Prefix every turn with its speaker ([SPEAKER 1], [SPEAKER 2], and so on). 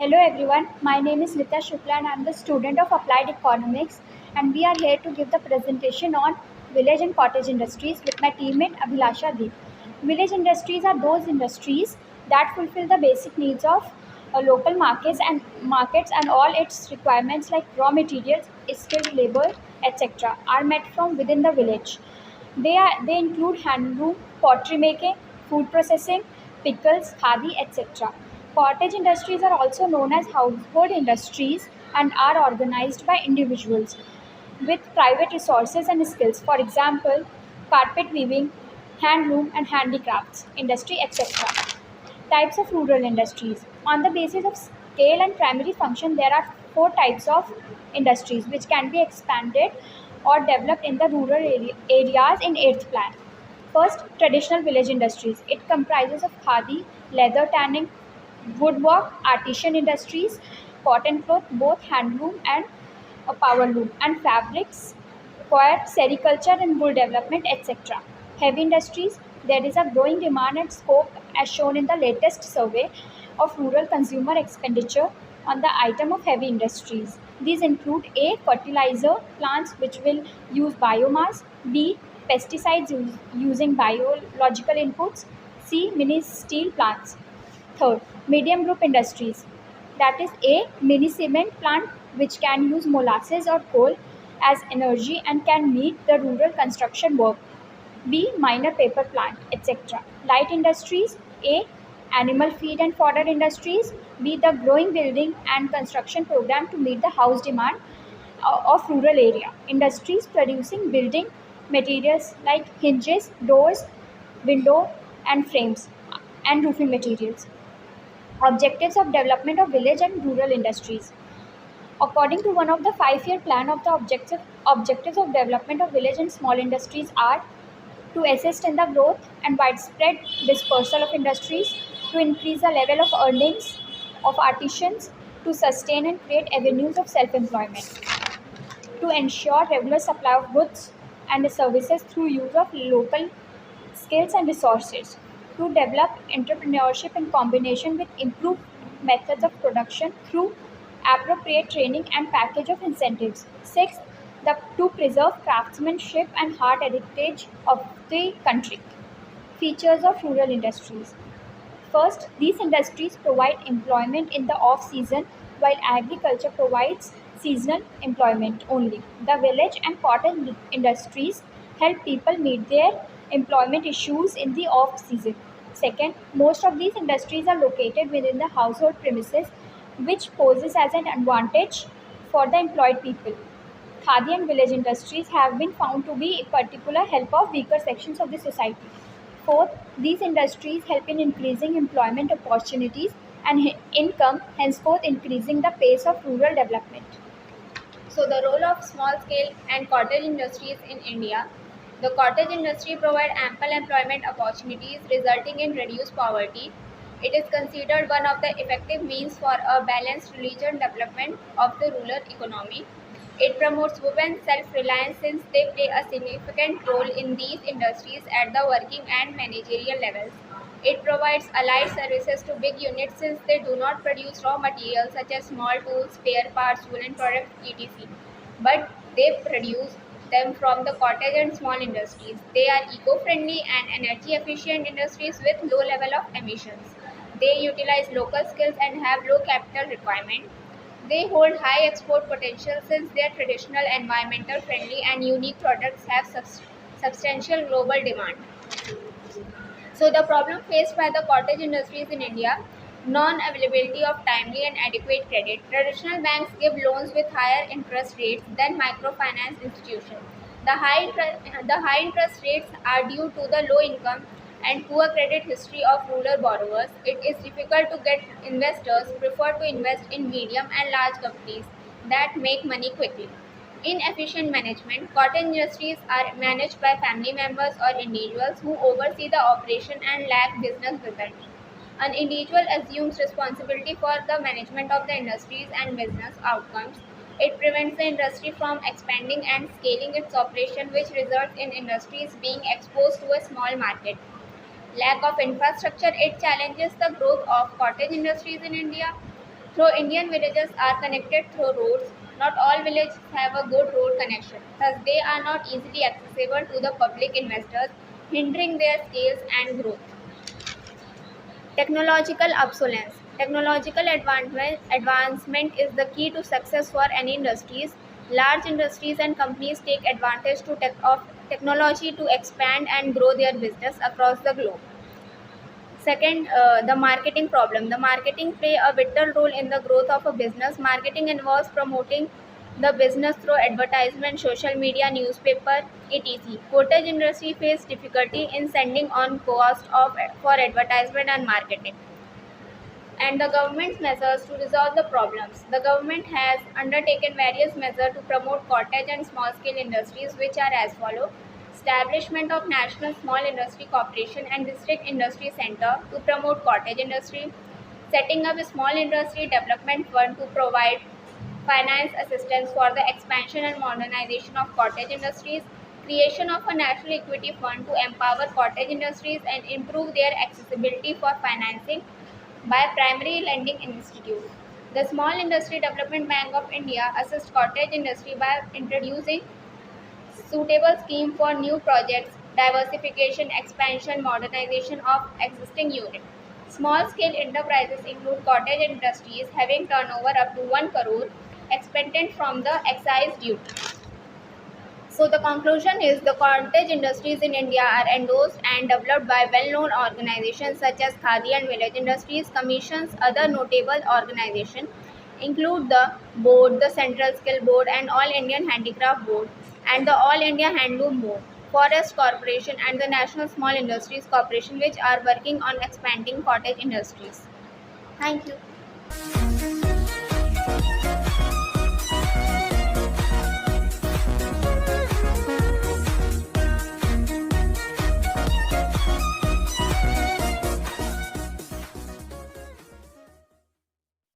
[SPEAKER 1] Hello everyone, my name is Nitya Shukla and I am the student of Applied Economics, and we are here to give the presentation on village and cottage industries with my teammate Abhilasha Deep. Village industries are those industries that fulfill the basic needs of local markets and all its requirements like raw materials, skilled labor, etc. are met from within the village. They include handloom, pottery making, food processing, pickles, khadi, etc. Cottage industries are also known as household industries and are organized by individuals with private resources and skills. For example, carpet weaving, handloom and handicrafts industry, etc. Types of rural industries. On the basis of scale and primary function, there are four types of industries which can be expanded or developed in the areas in 8th plan. First, traditional village industries. It comprises of khadi, leather tanning, woodwork, artisan industries, cotton cloth, both handloom and power loom, and fabrics, coir, sericulture and wool development, etc. Heavy industries. There is a growing demand and scope as shown in the latest survey of rural consumer expenditure on the item of heavy industries. These include A. Fertilizer plants which will use biomass, B. Pesticides using biological inputs, C. Mini steel plants. Third, medium group industries. That is A. Mini cement plant which can use molasses or coal as energy and can meet the rural construction work. B. Minor paper plant, etc. Light industries. A. Animal feed and fodder industries. B. The growing building and construction program to meet the house demand of rural area. Industries producing building materials like hinges, doors, window and frames and roofing materials. Objectives of development of village and rural industries. According to one of the 5-year plan of the objectives of development of village and small industries are to assist in the growth and widespread dispersal of industries, to increase the level of earnings of artisans, to sustain and create avenues of self-employment, to ensure regular supply of goods and services through use of local skills and resources, to develop entrepreneurship in combination with improved methods of production through appropriate training and package of incentives. Sixth, to preserve craftsmanship and art heritage of the country. Features of rural industries. First, these industries provide employment in the off season while agriculture provides seasonal employment only. The village and cotton industries help people meet their employment issues in the off season. Second, most of these industries are located within the household premises, which poses as an advantage for the employed people. Khadi and village industries have been found to be a particular help of weaker sections of the society. Fourth, these industries help in increasing employment opportunities and income, henceforth increasing the pace of rural development.
[SPEAKER 2] So the role of small scale and cottage industries in India. The cottage industry provides ample employment opportunities resulting in reduced poverty. It is considered one of the effective means for a balanced religion development of the rural economy. It promotes women's self-reliance since they play a significant role in these industries at the working and managerial levels. It provides allied services to big units since they do not produce raw materials such as small tools, spare parts, woolen products, etc. But they produce them from the cottage and small industries. They are eco-friendly and energy-efficient industries with low level of emissions. They utilize local skills and have low capital requirement. They hold high export potential since their traditional, environmental friendly, and unique products have substantial global demand. So the problem faced by the cottage industries in India, non-availability of timely and adequate credit. Traditional banks give loans with higher interest rates than microfinance institutions. The high interest rates are due to the low income and poor credit history of rural borrowers. It is difficult to get investors prefer to invest in medium and large companies that make money quickly. Inefficient management. Cotton industries are managed by family members or individuals who oversee the operation and lack business vision. An individual assumes responsibility for the management of the industries and business outcomes. It prevents the industry from expanding and scaling its operation, which results in industries being exposed to a small market. Lack of infrastructure. It challenges the growth of cottage industries in India. Though Indian villages are connected through roads, not all villages have a good road connection. Thus, they are not easily accessible to the public investors, hindering their scales and growth. Technological obsolescence. Technological advancement is the key to success for any industries. Large industries and companies take advantage of technology to expand and grow their business across the globe. Second, the marketing problem. The marketing play a vital role in the growth of a business. Marketing involves promoting the business through advertisement, social media, newspaper, etc. Cottage industry face difficulty in sending on cost of for advertisement and marketing. And the government's measures to resolve the problems. The government has undertaken various measures to promote cottage and small scale industries, which are as follow: establishment of National Small Industry Corporation and District Industry Center to promote cottage industry, setting up a small industry development fund to provide finance assistance for the expansion and modernization of cottage industries, creation of a national equity fund to empower cottage industries and improve their accessibility for financing by primary lending institutes. The Small Industry Development Bank of India assists cottage industry by introducing suitable scheme for new projects, diversification, expansion, modernization of existing units. Small scale enterprises include cottage industries having turnover up to 1 crore, expended from the excise duty. So the conclusion is the cottage industries in India are endorsed and developed by well-known organizations such as Khadi and Village Industries Commissions. Other notable organizations include the Board, the Central Skill Board, and All Indian Handicraft Board, and the All India Handloom Board, Forest Corporation, and the National Small Industries Corporation, which are working on expanding cottage industries. Thank you.